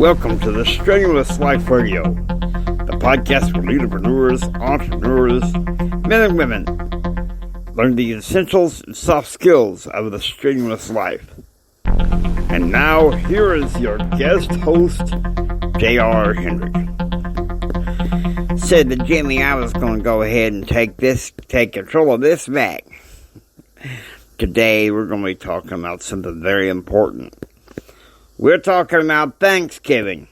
Welcome to the Strenuous Life Radio, the podcast for leaderpreneurs, entrepreneurs, men and women. Learn the essentials and soft skills of the strenuous life. And now, here is your guest host, J.R. Hendrick. Said to Jimmy I was going to go ahead and take control of this back. Today, we're going to be talking about something very important. We're talking about Thanksgiving.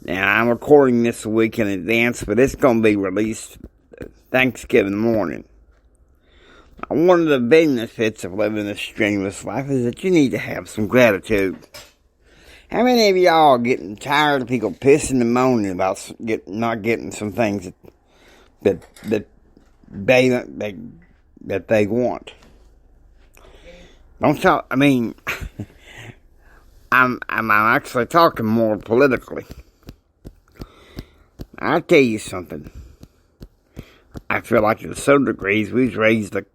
Now, I'm recording this a week in advance, but it's going to be released Thanksgiving morning. One of the benefits of living this strenuous life is that you need to have some gratitude. How many of y'all are getting tired of people pissing and moaning about not getting some things that they want? Don't y'all, I'm actually talking more politically. I'll tell you something. I feel like to some degrees we've raised a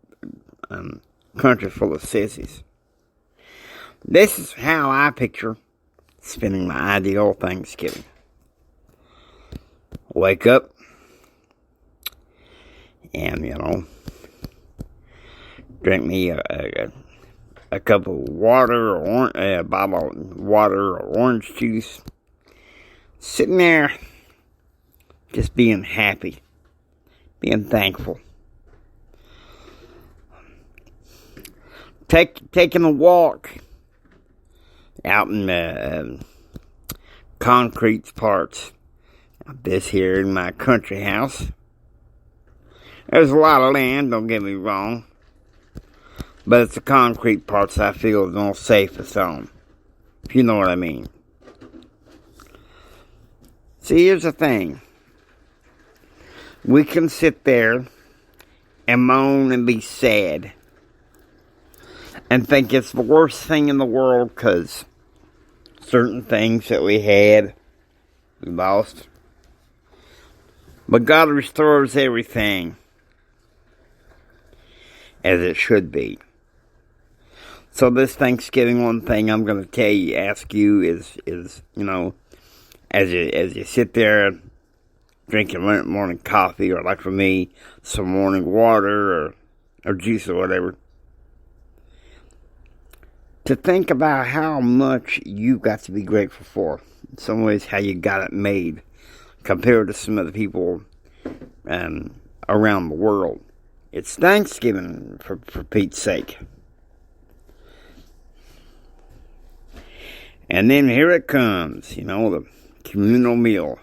country full of sissies. This is how I picture spending my ideal Thanksgiving. Wake up and, drink me a cup of water or a bottle of water or orange juice. Sitting there, just being happy, being thankful. Taking a walk out in the concrete parts of this here in my country house. There's a lot of land, don't get me wrong. But it's the concrete parts I feel the most safest on. If you know what I mean. See, here's the thing. We can sit there and moan and be sad. And think it's the worst thing in the world because certain things that we had, we lost. But God restores everything as it should be. So this Thanksgiving, one thing I'm going to ask you is as you sit there drinking morning coffee, or like for me, some morning water or juice or whatever, to think about how much you got to be grateful for. In some ways, how you got it made compared to some of the people around the world. It's Thanksgiving, for Pete's sake. And then here it comes, the communal meal.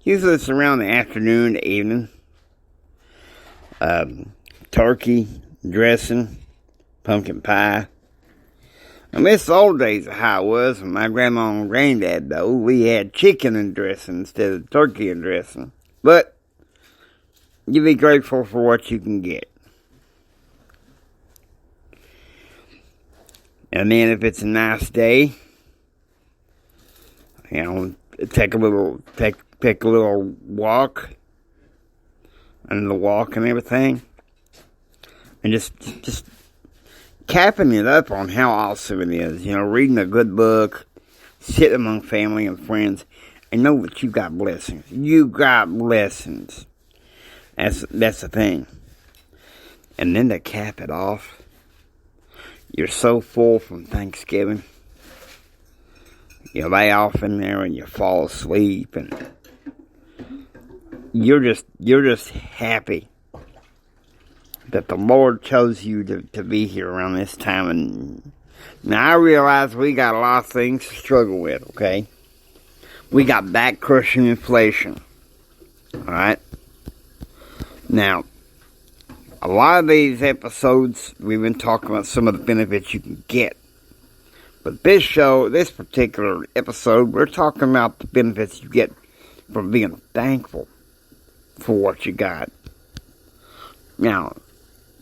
Usually it's around the afternoon, the evening. Turkey, dressing, pumpkin pie. I miss the old days of how it was when my grandma and granddad, though. We had chicken and dressing instead of turkey and dressing. But you be grateful for what you can get. And then if it's a nice day, take a little walk, and the walk and everything, and just capping it up on how awesome it is. Reading a good book, sitting among family and friends, and know that you got blessings. You got blessings. That's the thing. And then to cap it off, you're so full from Thanksgiving. You lay off in there and you fall asleep, and you're just happy that the Lord chose you to be here around this time. And now I realize we got a lot of things to struggle with, okay? We got back-crushing inflation, alright? Now, a lot of these episodes, we've been talking about some of the benefits you can get. But this particular episode, we're talking about the benefits you get from being thankful for what you got. Now,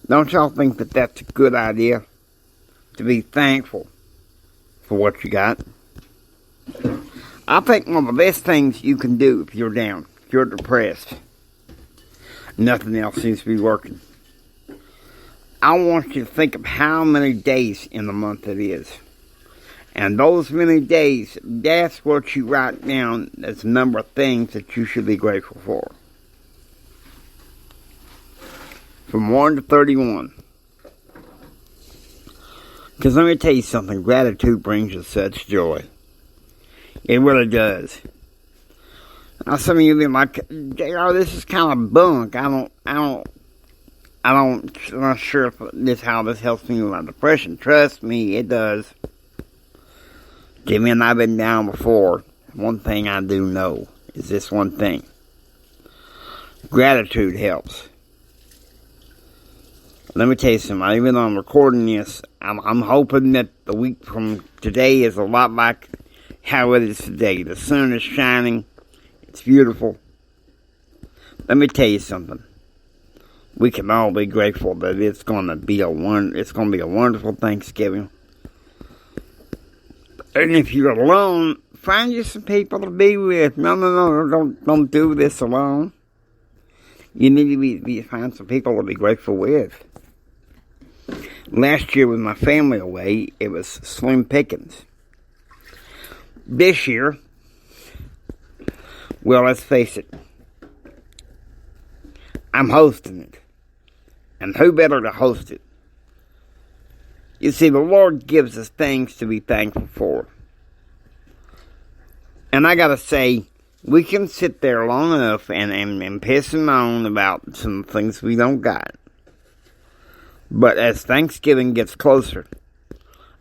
don't y'all think that that's a good idea? To be thankful for what you got? I think one of the best things you can do if you're down, if you're depressed, nothing else seems to be working. I want you to think of how many days in the month it is. And those many days, that's what you write down as a number of things that you should be grateful for. From 1 to 31. Because let me tell you something, gratitude brings you such joy. It really does. Now some of you be like, JR, this is kind of bunk. I'm not sure if how this helps me with my depression. Trust me, it does. Jimmy and I have been down before. One thing I do know is this one thing. Gratitude helps. Let me tell you something. Even though I'm recording this, I'm hoping that the week from today is a lot like how it is today. The sun is shining. It's beautiful. Let me tell you something. We can all be grateful that it's going to be a wonderful Thanksgiving. And if you're alone, find you some people to be with. No, don't do this alone. You need to find some people to be grateful with. Last year with my family away, it was slim pickings. This year, well, let's face it, I'm hosting it. And who better to host it? You see, the Lord gives us things to be thankful for. And I gotta say, we can sit there long enough and piss and moan about some things we don't got. But as Thanksgiving gets closer,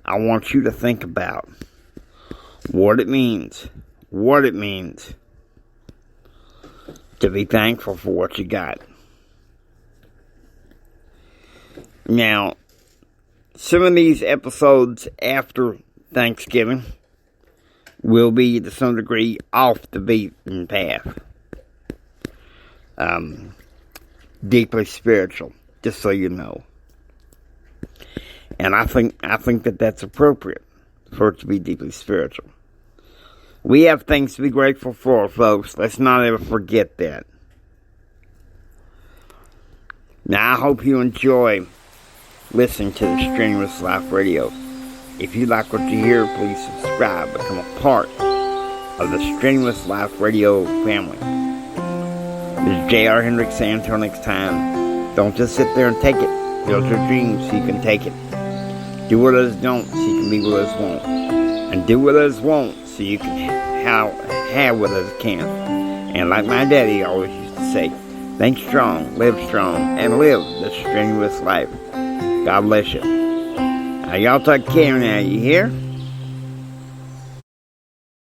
I want you to think about what it means to be thankful for what you got. Now, some of these episodes after Thanksgiving will be, to some degree, off the beaten path. Deeply spiritual, just so you know. And I think that that's appropriate for it to be deeply spiritual. We have things to be grateful for, folks. Let's not ever forget that. Now, I hope you enjoy listening to the Strenuous Life Radio. If you like what you hear, please subscribe. Become a part of the Strenuous Life Radio family. This is J.R. Hendrick saying until next time, don't just sit there and take it. Build your dreams so you can take it. Do what others don't so you can be what others won't. And do what others won't so you can have what others can. And like my daddy always used to say, think strong, and live the strenuous life. God bless you. Now y'all take care now, you hear?